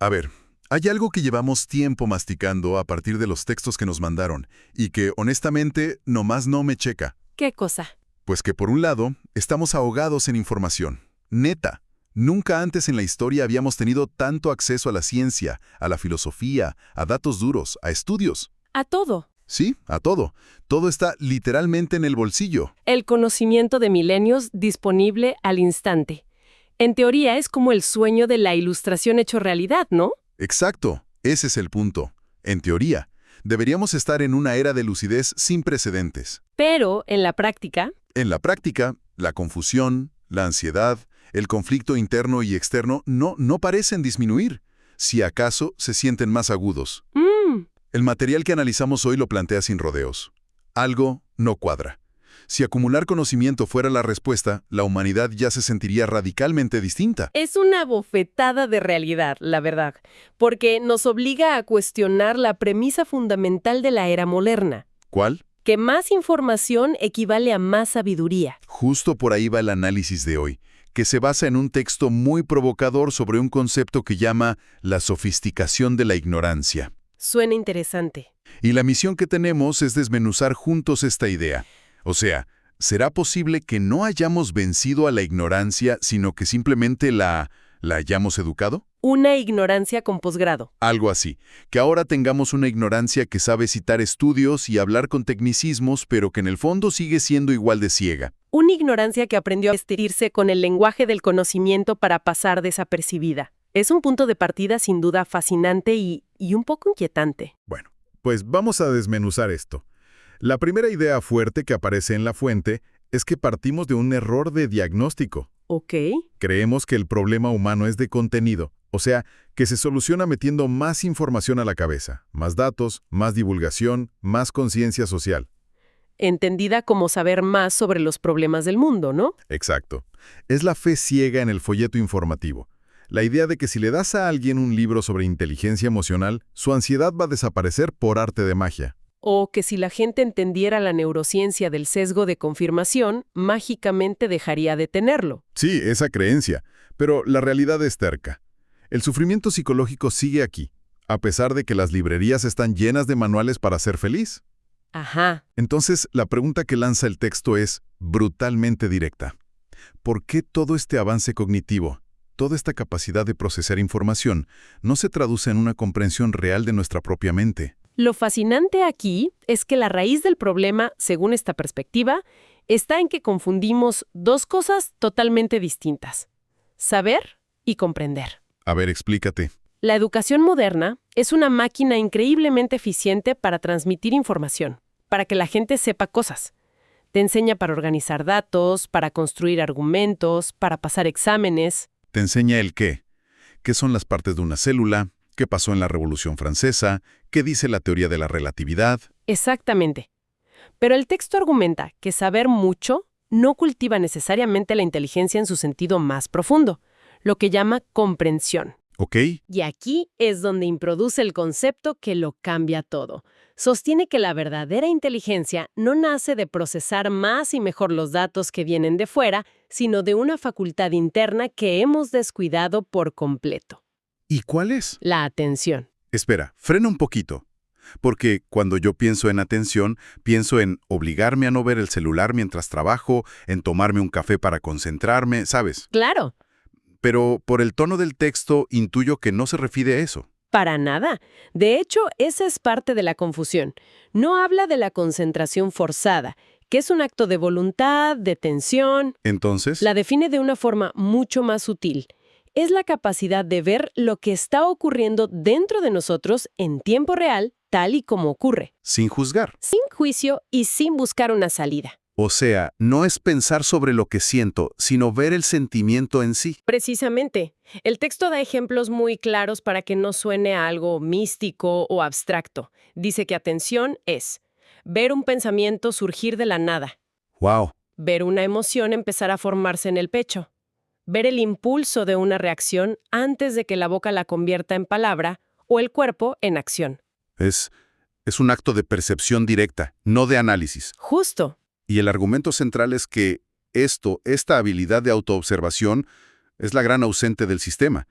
A ver, hay algo que llevamos tiempo masticando a partir de los textos que nos mandaron y que, honestamente, nomás no me checa. ¿Qué cosa? Pues que, por un lado, estamos ahogados en información. Neta. Nunca antes en la historia habíamos tenido tanto acceso a la ciencia, a la filosofía, a datos duros, a estudios. A todo. Sí, a todo. Todo está literalmente en el bolsillo. El conocimiento de milenios disponible al instante. En teoría es como el sueño de la ilustración hecho realidad, ¿no? Exacto, ese es el punto. En teoría, deberíamos estar en una era de lucidez sin precedentes. Pero, en la práctica, En la práctica, la confusión, la ansiedad, el conflicto interno y externo no parecen disminuir. Si acaso, se sienten más agudos. El material que analizamos hoy lo plantea sin rodeos. Algo no cuadra. Si acumular conocimiento fuera la respuesta, la humanidad ya se sentiría radicalmente distinta. es una bofetada de realidad, la verdad, porque nos obliga a cuestionar la premisa fundamental de la era moderna, ¿Cuál? que más información equivale a más sabiduría. Justo por ahí va el análisis de hoy, que se basa en un texto muy provocador sobre un concepto que llama la sofisticación de la ignorancia. Suena interesante. Y la misión que tenemos es desmenuzar juntos esta idea. O sea, ¿será posible que no hayamos vencido a la ignorancia, sino que simplemente la hayamos educado? Una ignorancia con posgrado. Algo así. Que ahora tengamos una ignorancia que sabe citar estudios y hablar con tecnicismos, pero que en el fondo sigue siendo igual de ciega. Una ignorancia que aprendió a vestirse con el lenguaje del conocimiento para pasar desapercibida. Es un punto de partida sin duda fascinante y un poco inquietante. Bueno, pues vamos a desmenuzar esto. La primera idea fuerte que aparece en la fuente es que partimos de un error de diagnóstico. ¿Ok? Creemos que el problema humano es de contenido, o sea, que se soluciona metiendo más información a la cabeza, más datos, más divulgación, más conciencia social. Entendida como saber más sobre los problemas del mundo, ¿no? Exacto. Es la fe ciega en el folleto informativo. La idea de que si le das a alguien un libro sobre inteligencia emocional, su ansiedad va a desaparecer por arte de magia. O que si la gente entendiera la neurociencia del sesgo de confirmación, mágicamente dejaría de tenerlo. Sí, esa creencia, pero la realidad es terca. El sufrimiento psicológico sigue aquí, a pesar de que las librerías están llenas de manuales para ser feliz. Ajá. Entonces, la pregunta que lanza el texto es brutalmente directa. ¿Por qué todo este avance cognitivo, toda esta capacidad de procesar información, no se traduce en una comprensión real de nuestra propia mente? Lo fascinante aquí es que la raíz del problema, según esta perspectiva, está en que confundimos dos cosas totalmente distintas: saber y comprender. A ver, explícate. La educación moderna es una máquina increíblemente eficiente para transmitir información, para que la gente sepa cosas. Te enseña para organizar datos, para construir argumentos, para pasar exámenes. ¿Te enseña el qué? ¿Qué son las partes de una célula? ¿Qué pasó en la Revolución Francesa? ¿Qué dice la teoría de la relatividad? Exactamente. Pero el texto argumenta que saber mucho no cultiva necesariamente la inteligencia en su sentido más profundo, lo que llama comprensión. ¿Ok? Y aquí es donde introduce el concepto que lo cambia todo. Sostiene que la verdadera inteligencia no nace de procesar más y mejor los datos que vienen de fuera, sino de una facultad interna que hemos descuidado por completo: ¿Y cuál es? la atención. Espera, frena un poquito. Porque cuando yo pienso en atención, pienso en obligarme a no ver el celular mientras trabajo, en tomarme un café para concentrarme, ¿sabes? Claro. Pero por el tono del texto intuyo que no se refiere a eso. Para nada. De hecho, esa es parte de la confusión. No habla de la concentración forzada, que es un acto de voluntad, de tensión. Entonces, La define de una forma mucho más sutil. Es la capacidad de ver lo que está ocurriendo dentro de nosotros en tiempo real, tal y como ocurre, sin juzgar. sin juicio y sin buscar una salida. O sea, no es pensar sobre lo que siento, sino ver el sentimiento en sí. Precisamente. El texto da ejemplos muy claros para que no suene a algo místico o abstracto. Dice que atención es ver un pensamiento surgir de la nada, ¡Wow! ver una emoción empezar a formarse en el pecho, ver el impulso de una reacción antes de que la boca la convierta en palabra o el cuerpo en acción. Es un acto de percepción directa, no de análisis. Justo. Y el argumento central es que esta habilidad de autoobservación, es la gran ausente del sistema.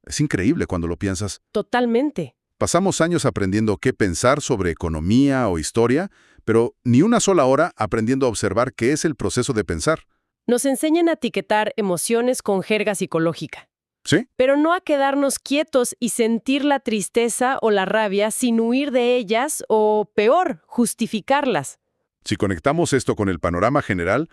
Es increíble cuando lo piensas. Totalmente. Pasamos años aprendiendo qué pensar sobre economía o historia, pero ni una sola hora aprendiendo a observar qué es el proceso de pensar. Nos enseñan a etiquetar emociones con jerga psicológica, ¿Sí? pero no a quedarnos quietos y sentir la tristeza o la rabia sin huir de ellas o, peor, justificarlas. Si conectamos esto con el panorama general,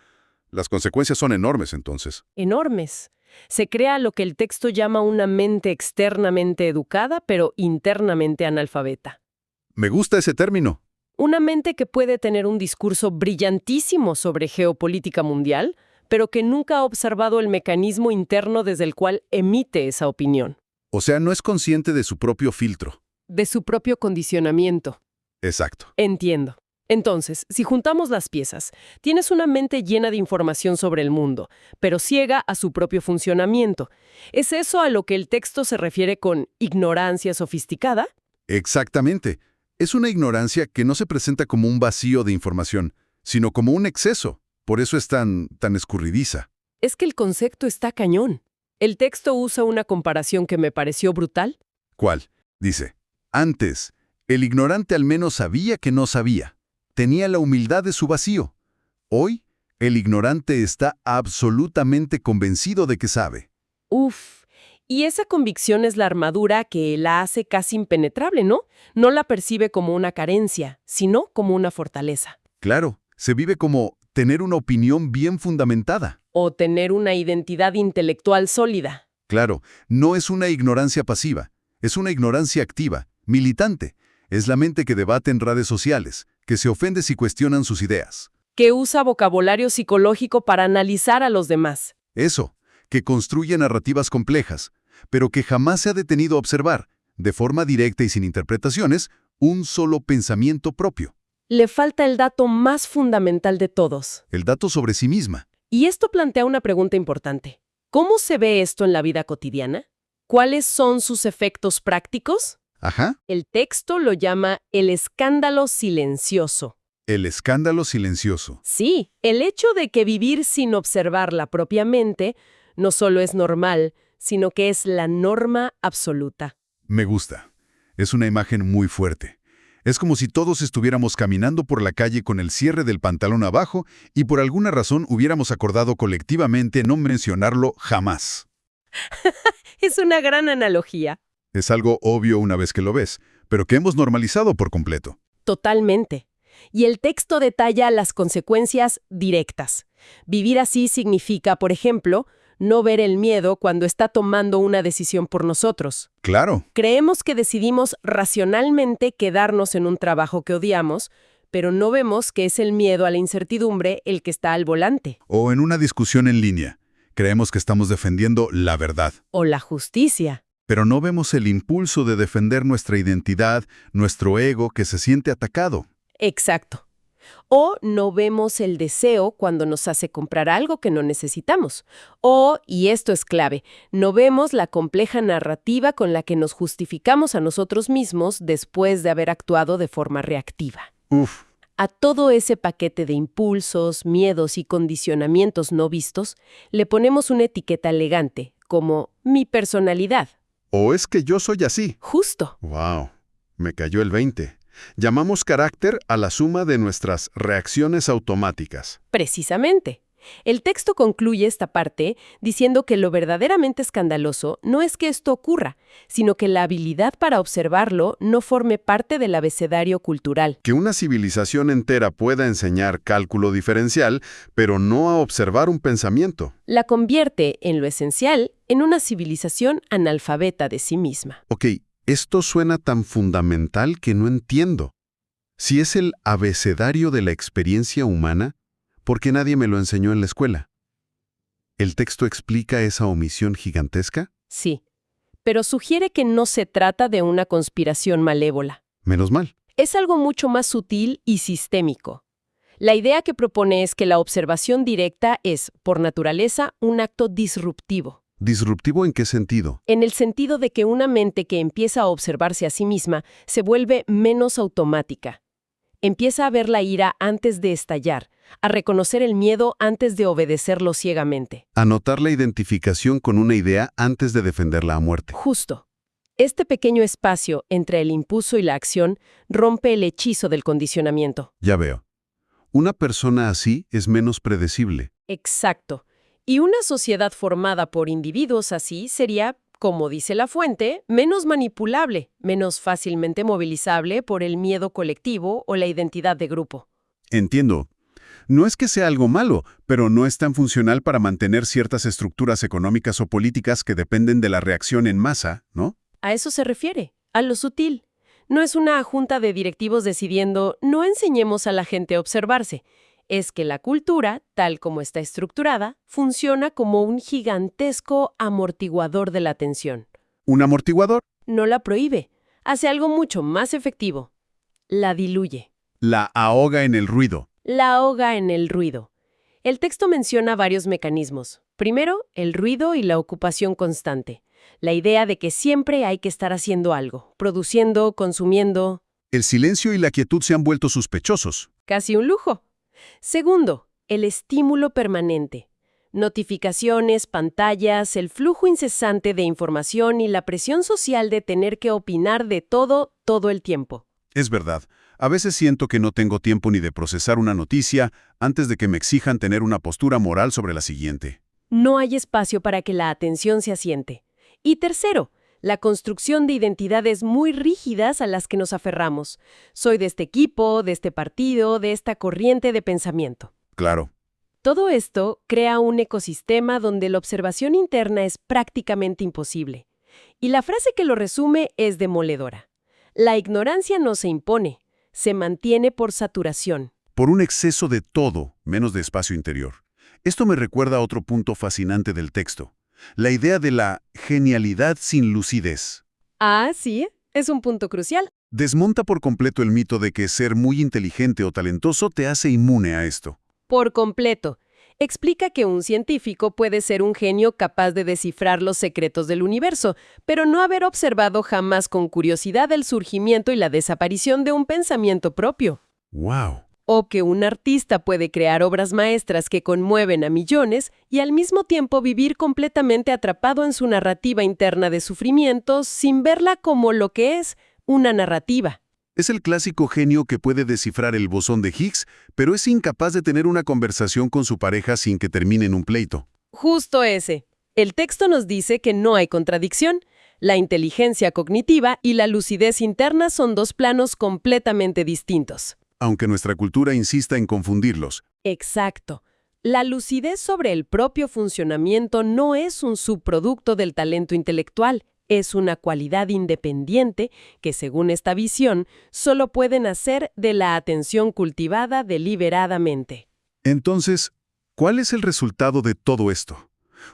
las consecuencias son enormes entonces. Enormes. Se crea lo que el texto llama una mente externamente educada, pero internamente analfabeta. Me gusta ese término. Una mente que puede tener un discurso brillantísimo sobre geopolítica mundial, pero que nunca ha observado el mecanismo interno desde el cual emite esa opinión, O sea, no es consciente de su propio filtro. de su propio condicionamiento. Exacto. Entiendo. Entonces, si juntamos las piezas, tienes una mente llena de información sobre el mundo, pero ciega a su propio funcionamiento. ¿Es eso a lo que el texto se refiere con ignorancia sofisticada? Exactamente. Es una ignorancia que no se presenta como un vacío de información, sino como un exceso. Por eso es tan escurridiza. Es que el concepto está cañón. El texto usa una comparación que me pareció brutal. ¿Cuál? Dice, antes, el ignorante al menos sabía que no sabía. Tenía la humildad de su vacío. Hoy, el ignorante está absolutamente convencido de que sabe. Uf. Y esa convicción es la armadura que la hace casi impenetrable, ¿no? No la percibe como una carencia, sino como una fortaleza. Claro, se vive como tener una opinión bien fundamentada. O tener una identidad intelectual sólida. Claro, no es una ignorancia pasiva, es una ignorancia activa, militante. Es la mente que debate en redes sociales, que se ofende si cuestionan sus ideas. Que usa vocabulario psicológico para analizar a los demás. Eso, que construye narrativas complejas, pero que jamás se ha detenido a observar, de forma directa y sin interpretaciones, un solo pensamiento propio. Le falta el dato más fundamental de todos. El dato sobre sí misma. Y esto plantea una pregunta importante. ¿Cómo se ve esto en la vida cotidiana? ¿Cuáles son sus efectos prácticos? Ajá. El texto lo llama el escándalo silencioso. El escándalo silencioso. Sí, el hecho de que vivir sin observarla propiamente no solo es normal, sino que es la norma absoluta. Me gusta. Es una imagen muy fuerte. Es como si todos estuviéramos caminando por la calle con el cierre del pantalón abajo y por alguna razón hubiéramos acordado colectivamente no mencionarlo jamás. Es una gran analogía. Es algo obvio una vez que lo ves, pero que hemos normalizado por completo. Totalmente. Y el texto detalla las consecuencias directas. Vivir así significa, por ejemplo, no ver el miedo cuando está tomando una decisión por nosotros. Claro. Creemos que decidimos racionalmente quedarnos en un trabajo que odiamos, pero no vemos que es el miedo a la incertidumbre el que está al volante. O en una discusión en línea. Creemos que estamos defendiendo la verdad. O la justicia. Pero no vemos el impulso de defender nuestra identidad, nuestro ego que se siente atacado. Exacto. O no vemos el deseo cuando nos hace comprar algo que no necesitamos. O, y esto es clave, no vemos la compleja narrativa con la que nos justificamos a nosotros mismos después de haber actuado de forma reactiva. Uf. A todo ese paquete de impulsos, miedos y condicionamientos no vistos, le ponemos una etiqueta elegante, como mi personalidad. ¿O es que yo soy así? Justo. Wow, me cayó el 20. Llamamos carácter a la suma de nuestras reacciones automáticas. Precisamente. El texto concluye esta parte diciendo que lo verdaderamente escandaloso no es que esto ocurra, sino que la habilidad para observarlo no forme parte del abecedario cultural. Que una civilización entera pueda enseñar cálculo diferencial, pero no a observar un pensamiento. La convierte, en lo esencial, en una civilización analfabeta de sí misma. Ok, esto suena tan fundamental que no entiendo. Si es el abecedario de la experiencia humana, ¿por qué nadie me lo enseñó en la escuela? ¿El texto explica esa omisión gigantesca? Sí, pero sugiere que no se trata de una conspiración malévola. Menos mal. Es algo mucho más sutil y sistémico. La idea que propone es que la observación directa es, por naturaleza, un acto disruptivo. ¿Disruptivo en qué sentido? En el sentido de que una mente que empieza a observarse a sí misma se vuelve menos automática. Empieza a ver la ira antes de estallar, a reconocer el miedo antes de obedecerlo ciegamente. Anotar la identificación con una idea antes de defenderla a muerte. Justo. Este pequeño espacio entre el impulso y la acción rompe el hechizo del condicionamiento. Ya veo. Una persona así es menos predecible. Exacto. Y una sociedad formada por individuos así sería, como dice la fuente, menos manipulable, menos fácilmente movilizable por el miedo colectivo o la identidad de grupo. Entiendo. No es que sea algo malo, pero no es tan funcional para mantener ciertas estructuras económicas o políticas que dependen de la reacción en masa, ¿no? A eso se refiere, a lo sutil. No es una junta de directivos decidiendo no enseñemos a la gente a observarse. Es que la cultura, tal como está estructurada, funciona como un gigantesco amortiguador de la atención. ¿Un amortiguador? No la prohíbe, hace algo mucho más efectivo. La diluye. La ahoga en el ruido. La ahoga en el ruido. El texto menciona varios mecanismos. Primero, el ruido y la ocupación constante. La idea de que siempre hay que estar haciendo algo, produciendo, consumiendo. El silencio y la quietud se han vuelto sospechosos. Casi un lujo. Segundo, el estímulo permanente. Notificaciones, pantallas, el flujo incesante de información y la presión social de tener que opinar de todo, todo el tiempo. Es verdad. A veces siento que no tengo tiempo ni de procesar una noticia antes de que me exijan tener una postura moral sobre la siguiente. No hay espacio para que la atención se asiente. Y tercero, la construcción de identidades muy rígidas a las que nos aferramos. Soy de este equipo, de este partido, de esta corriente de pensamiento. Claro. Todo esto crea un ecosistema donde la observación interna es prácticamente imposible. Y la frase que lo resume es demoledora. La ignorancia no se impone, se mantiene por saturación. Por un exceso de todo, menos de espacio interior. Esto me recuerda a otro punto fascinante del texto. La idea de la genialidad sin lucidez. Ah, sí, es un punto crucial. Desmonta por completo el mito de que ser muy inteligente o talentoso te hace inmune a esto. Por completo. Explica que un científico puede ser un genio capaz de descifrar los secretos del universo, pero no haber observado jamás con curiosidad el surgimiento y la desaparición de un pensamiento propio. ¡Wow! O que un artista puede crear obras maestras que conmueven a millones y al mismo tiempo vivir completamente atrapado en su narrativa interna de sufrimientos sin verla como lo que es, una narrativa. Es el clásico genio que puede descifrar el bosón de Higgs, pero es incapaz de tener una conversación con su pareja sin que termine en un pleito. Justo ese. El texto nos dice que no hay contradicción. La inteligencia cognitiva y la lucidez interna son dos planos completamente distintos. Aunque nuestra cultura insista en confundirlos. Exacto. La lucidez sobre el propio funcionamiento no es un subproducto del talento intelectual, es una cualidad independiente que, según esta visión, solo puede nacer de la atención cultivada deliberadamente. Entonces, ¿cuál es el resultado de todo esto?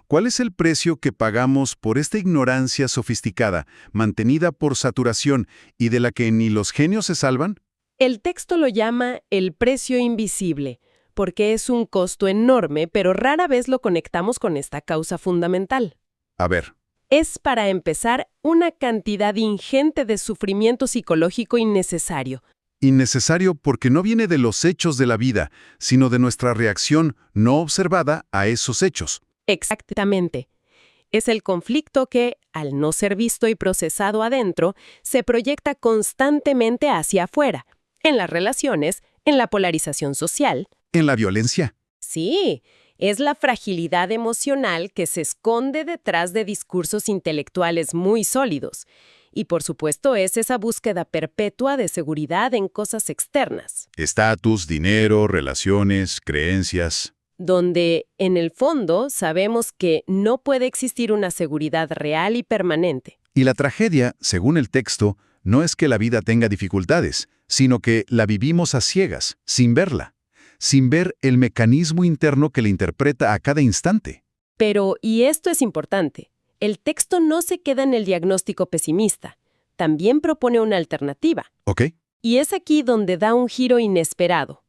¿Cuál es el precio que pagamos por esta ignorancia sofisticada, mantenida por saturación y de la que ni los genios se salvan? El texto lo llama el precio invisible, porque es un costo enorme, pero rara vez lo conectamos con esta causa fundamental. A ver. Es, para empezar, una cantidad ingente de sufrimiento psicológico innecesario. Innecesario porque no viene de los hechos de la vida, sino de nuestra reacción no observada a esos hechos. Exactamente. Es el conflicto que, al no ser visto y procesado adentro, se proyecta constantemente hacia afuera, en las relaciones, en la polarización social. ¿En la violencia? Sí, es la fragilidad emocional que se esconde detrás de discursos intelectuales muy sólidos. Y por supuesto es esa búsqueda perpetua de seguridad en cosas externas. Estatus, dinero, relaciones, creencias. Donde, en el fondo, sabemos que no puede existir una seguridad real y permanente. Y la tragedia, según el texto, no es que la vida tenga dificultades, sino que la vivimos a ciegas, sin verla, sin ver el mecanismo interno que la interpreta a cada instante. Pero, y esto es importante, el texto no se queda en el diagnóstico pesimista, también propone una alternativa. ¿Ok? Y es aquí donde da un giro inesperado.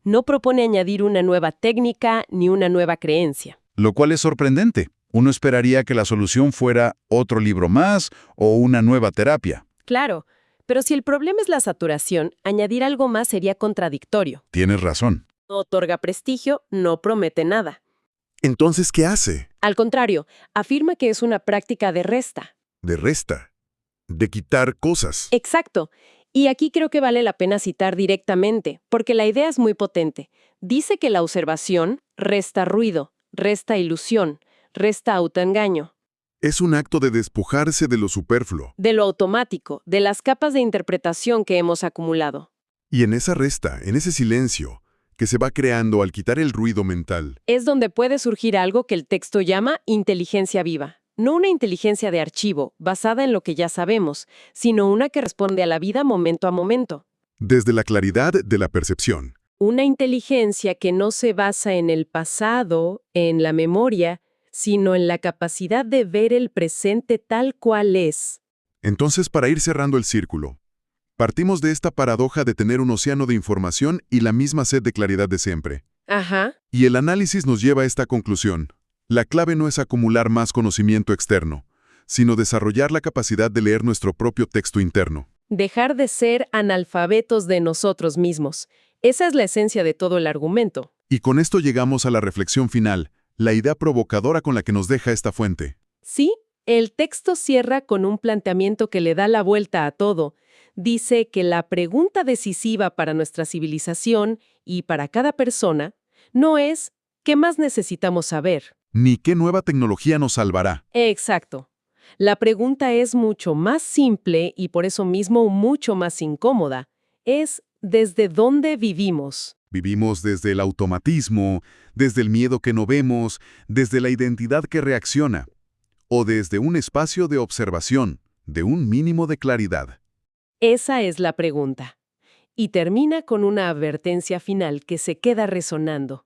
No propone añadir una nueva técnica ni una nueva creencia. Lo cual es sorprendente. Uno esperaría que la solución fuera otro libro más o una nueva terapia. Claro, Pero si el problema es la saturación, añadir algo más sería contradictorio. Tienes razón. No otorga prestigio, no promete nada. Entonces, ¿qué hace? Al contrario, afirma que es una práctica de resta. De resta. De quitar cosas. Exacto. Y aquí creo que vale la pena citar directamente, porque la idea es muy potente. Dice que la observación resta ruido, resta ilusión, resta autoengaño. Es un acto de despojarse de lo superfluo. De lo automático, de las capas de interpretación que hemos acumulado. Y en esa resta, en ese silencio, que se va creando al quitar el ruido mental, Es donde puede surgir algo que el texto llama inteligencia viva. No una inteligencia de archivo, basada en lo que ya sabemos, sino una que responde a la vida momento a momento. desde la claridad de la percepción. Una inteligencia que no se basa en el pasado, en la memoria, sino en la capacidad de ver el presente tal cual es. Entonces, para ir cerrando el círculo, partimos de esta paradoja de tener un océano de información y la misma sed de claridad de siempre. Ajá. Y el análisis nos lleva a esta conclusión. La clave no es acumular más conocimiento externo, sino desarrollar la capacidad de leer nuestro propio texto interno. Dejar de ser analfabetos de nosotros mismos. Esa es la esencia de todo el argumento. Y con esto llegamos a la reflexión final, la idea provocadora con la que nos deja esta fuente. Sí, el texto cierra con un planteamiento que le da la vuelta a todo. Dice que la pregunta decisiva para nuestra civilización y para cada persona no es ¿qué más necesitamos saber? Ni qué nueva tecnología nos salvará. Exacto. La pregunta es mucho más simple y por eso mismo mucho más incómoda. Es ¿desde dónde vivimos? Vivimos desde el automatismo, desde el miedo que no vemos, desde la identidad que reacciona, o desde un espacio de observación, de un mínimo de claridad. Esa es la pregunta. Y termina con una advertencia final que se queda resonando.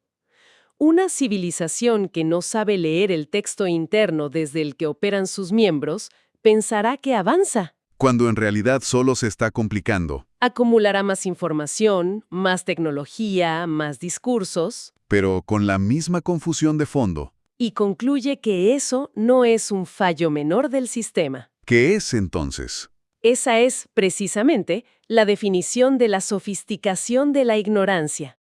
Una civilización que no sabe leer el texto interno desde el que operan sus miembros, pensará que avanza. Cuando en realidad solo se está complicando, Acumulará más información, más tecnología, más discursos, pero con la misma confusión de fondo. y concluye que eso no es un fallo menor del sistema. ¿Qué es entonces? Esa es, precisamente, la definición de la sofisticación de la ignorancia.